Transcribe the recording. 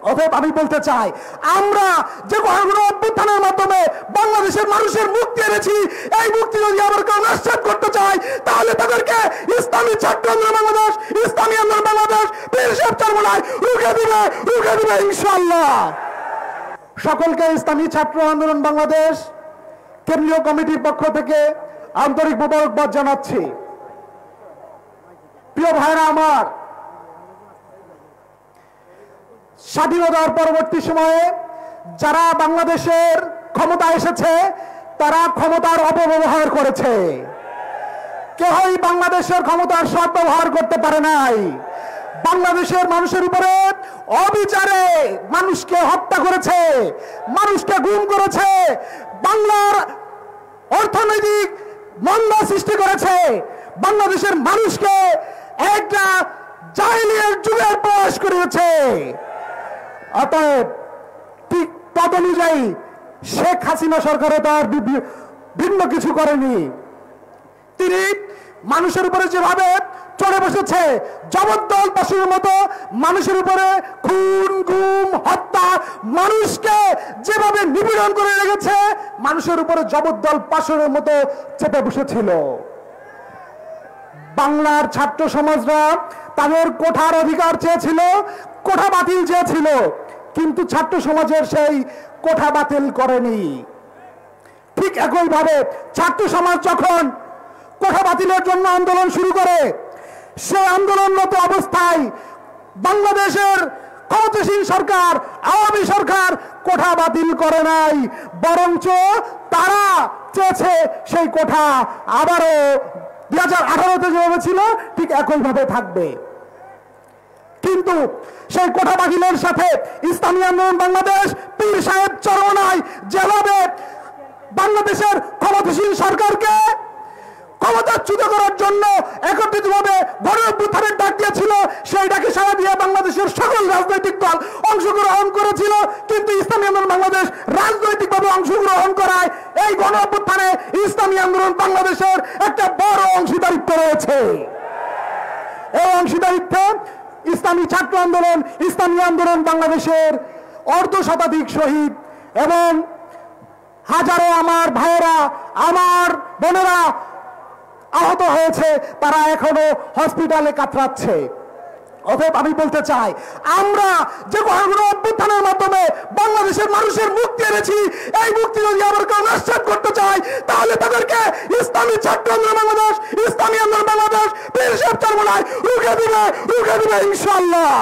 অতএব আমি বলতে চাই, আমরা যে অভ্যুত্থানের মাধ্যমে বাংলাদেশের মানুষের মুক্তি এনেছি, এই মুক্তি যদি আবার কেউ নস্যাৎ করতে চায়, তাহলে তাদেরকে ইসলামী ছাত্র আন্দোলন বাংলাদেশ, ইসলামী আন্দোলন বাংলাদেশ, পীর সাহেব চরমোনাই রুখে দিবে ইনশাআল্লাহ। সকলকে ইসলামী ছাত্র আন্দোলন বাংলাদেশ কেন্দ্রীয় কমিটির পক্ষ থেকে আন্তরিক মোবারকবাদ জানাচ্ছি। প্রিয় ভাইরা আমার, স্বাধীনতার পরবর্তী সময়ে যারা বাংলাদেশের ক্ষমতা এসেছে তারা ক্ষমতার অপব্যবহার করেছে। কেউই বাংলাদেশের ক্ষমতার সদ্ব্যবহার করতে পারে নাই। বাংলাদেশের মানুষের উপরে অবিচারে মানুষকে হত্যা করেছে, মানুষকে গুম করেছে, বাংলার অর্থনৈতিক মন্দা সৃষ্টি করেছে, বাংলাদেশের মানুষকে একটা জাহিলিয়ার যুগের প্রবেশ করিয়েছে। অতএব ঠিক তদ অনুযায়ী শেখ হাসিনা সরকারও তার ভিন্ন কিছু করেনি। তিনি মানুষের উপরে যেভাবে চড়ে বসেছে, জবরদল পশুর মতো মানুষের উপরে খুন গুম হত্যা, মানুষকে যেভাবে নিপীড়ন করে রেখেছে, মানুষের উপরে জবরদল পশুর মতো চেপে বসেছিল। বাংলার ছাত্র সমাজরা তাদের কোঠার অধিকার চেয়েছিল, কোঠা বাতিল চেয়েছিল, কিন্তু ছাত্র সমাজের সেই কোঠা বাতিল করেনি। ঠিক একইভাবে ছাত্র সমাজ যখন কোঠা বাতিলের জন্য আন্দোলন শুরু করে, সেই আন্দোলনরত অবস্থায় বাংলাদেশের ক্ষমতাসীন সরকার, আওয়ামী সরকার কোঠা বাতিল করে নাই, বরঞ্চ তারা চেয়েছে সেই কোঠা আবারও 2018-তে যেভাবে ছিল ঠিক একইভাবে থাকবে। কিন্তু সেই কোঠা বাতিলের সাথে ইসলামী আন্দোলন বাংলাদেশ, পীর সাহেব চরমোনাই যেভাবে বাংলাদেশের ক্ষমতাসীন সরকারকে ক্ষমতাচ্যুত করার জন্য একত্রিতভাবে গণ অভ্যুত্থানের ডাক দিয়েছিল, সেই ডাকে সাড়া দিয়ে বাংলাদেশের সকল রাজনৈতিক দল অংশগ্রহণ করেছিল। কিন্তু ইসলামী আন্দোলন বাংলাদেশ রাজনৈতিকভাবে অংশগ্রহণ করায় এই গণ অভ্যুত্থানে ইসলামী আন্দোলন বাংলাদেশের একটা বড় অংশীদারিত্ব রয়েছে। এই অংশীদারিত্বে ইসলামী ছাত্র আন্দোলন, ইসলামী আন্দোলন বাংলাদেশের অর্ধশতাধিক শহীদ এবং হাজারো আমার ভাইয়েরা, আমার বোনেরা আহত হয়েছে, তারা এখনো হসপিটালে কাতরাচ্ছে। অতএব আমি বলতে চাই, আমরা যে অভ্যুত্থানের মাধ্যমে বাংলাদেশের মানুষের মুক্তি এনেছি, এই মুক্তি যদি আবার কেউ নস্যাৎ করতে চায়, তাহলে তাদেরকে ইসলামী ছাত্র আন্দোলন বাংলাদেশ, ইসলামী আন্দোলন বাংলাদেশ, পীর সাহেব চরমোনাই রুখে দিবে ইনশাআল্লাহ।